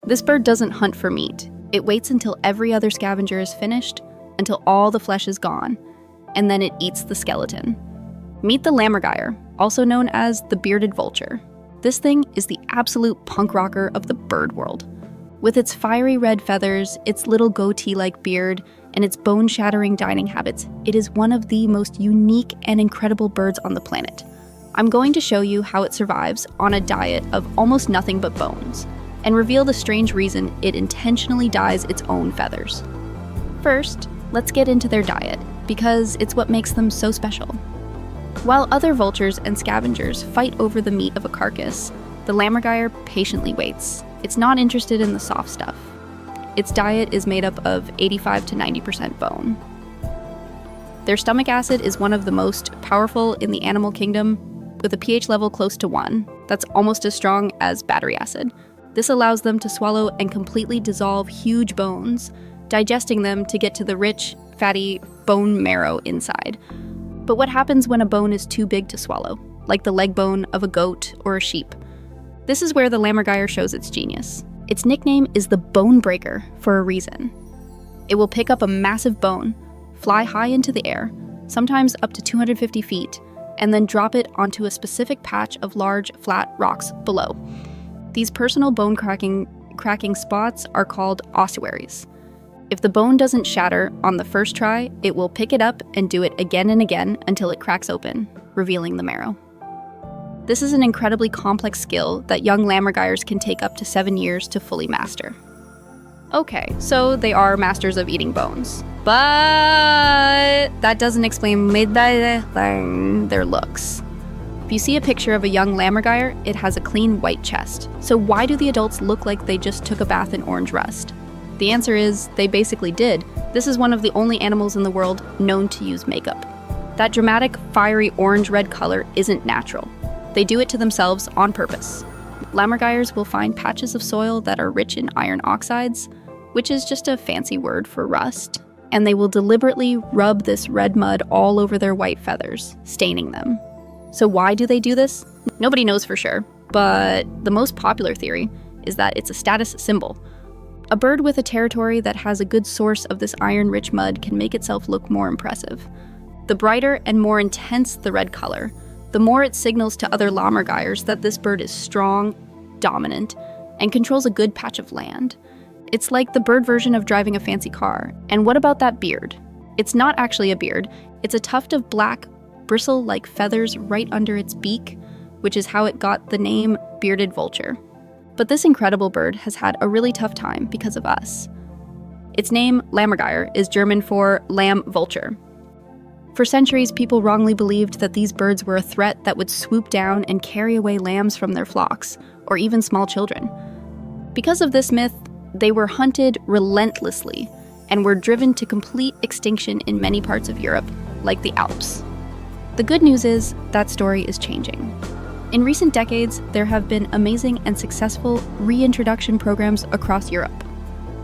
This bird doesn't hunt for meat. It waits until every other scavenger is finished, until all the flesh is gone, and then it eats the skeleton. Meet the Lammergeier, also known as the Bearded Vulture. This thing is the absolute punk rocker of the bird world. With its fiery red feathers, its little goatee-like beard, and its bone-shattering dining habits, it is one of the most unique and incredible birds on the planet. I'm going to show you how it survives on a diet of almost nothing but bones, and reveal the strange reason it intentionally dyes its own feathers. First, let's get into their diet, because it's what makes them so special. While other vultures and scavengers fight over the meat of a carcass, the Lammergeier patiently waits. It's not interested in the soft stuff. Its diet is made up of 85 to 90% bone. Their stomach acid is one of the most powerful in the animal kingdom, with a pH level close to 1. That's almost as strong as battery acid. This allows them to swallow and completely dissolve huge bones, digesting them to get to the rich, fatty bone marrow inside. But what happens when a bone is too big to swallow, like the leg bone of a goat or a sheep? This is where the Lammergeier shows its genius. Its nickname is the bone breaker for a reason. It will pick up a massive bone, fly high into the air, sometimes up to 250 feet, and then drop it onto a specific patch of large, flat rocks below. These personal bone cracking spots are called ossuaries. If the bone doesn't shatter on the first try, it will pick it up and do it again and again until it cracks open, revealing the marrow. This is an incredibly complex skill that young Lammergeiers can take up to 7 years to fully master. Okay, so they are masters of eating bones, but that doesn't explain their looks. If you see a picture of a young Lammergeier, it has a clean white chest. So why do the adults look like they just took a bath in orange rust? The answer is, they basically did. This is one of the only animals in the world known to use makeup. That dramatic, fiery orange-red color isn't natural. They do it to themselves on purpose. Lammergeiers will find patches of soil that are rich in iron oxides, which is just a fancy word for rust, and they will deliberately rub this red mud all over their white feathers, staining them. So why do they do this? Nobody knows for sure, but the most popular theory is that it's a status symbol. A bird with a territory that has a good source of this iron-rich mud can make itself look more impressive. The brighter and more intense the red color, the more it signals to other Lammergeiers that this bird is strong, dominant, and controls a good patch of land. It's like the bird version of driving a fancy car. And what about that beard? It's not actually a beard. It's a tuft of black, bristle-like feathers right under its beak, which is how it got the name Bearded Vulture. But this incredible bird has had a really tough time because of us. Its name, Lammergeier, is German for lamb vulture. For centuries, people wrongly believed that these birds were a threat that would swoop down and carry away lambs from their flocks, or even small children. Because of this myth, they were hunted relentlessly and were driven to complete extinction in many parts of Europe, like the Alps. The good news is that story is changing. In recent decades, there have been amazing and successful reintroduction programs across Europe.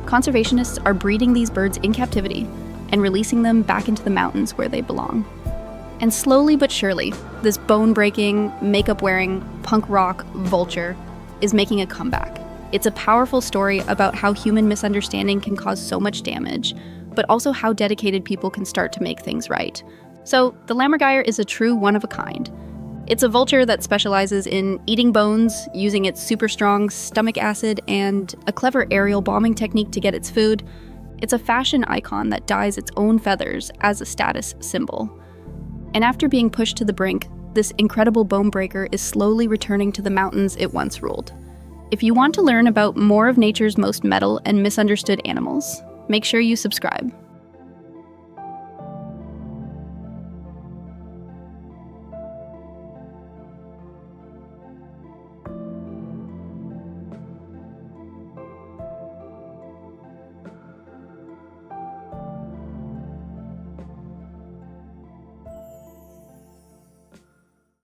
Conservationists are breeding these birds in captivity and releasing them back into the mountains where they belong. And slowly but surely, this bone-breaking, makeup-wearing, punk rock vulture is making a comeback. It's a powerful story about how human misunderstanding can cause so much damage, but also how dedicated people can start to make things right. So, the Lammergeier is a true one-of-a-kind. It's a vulture that specializes in eating bones, using its super strong stomach acid and a clever aerial bombing technique to get its food. It's a fashion icon that dyes its own feathers as a status symbol. And after being pushed to the brink, this incredible bone breaker is slowly returning to the mountains it once ruled. If you want to learn about more of nature's most metal and misunderstood animals, make sure you subscribe.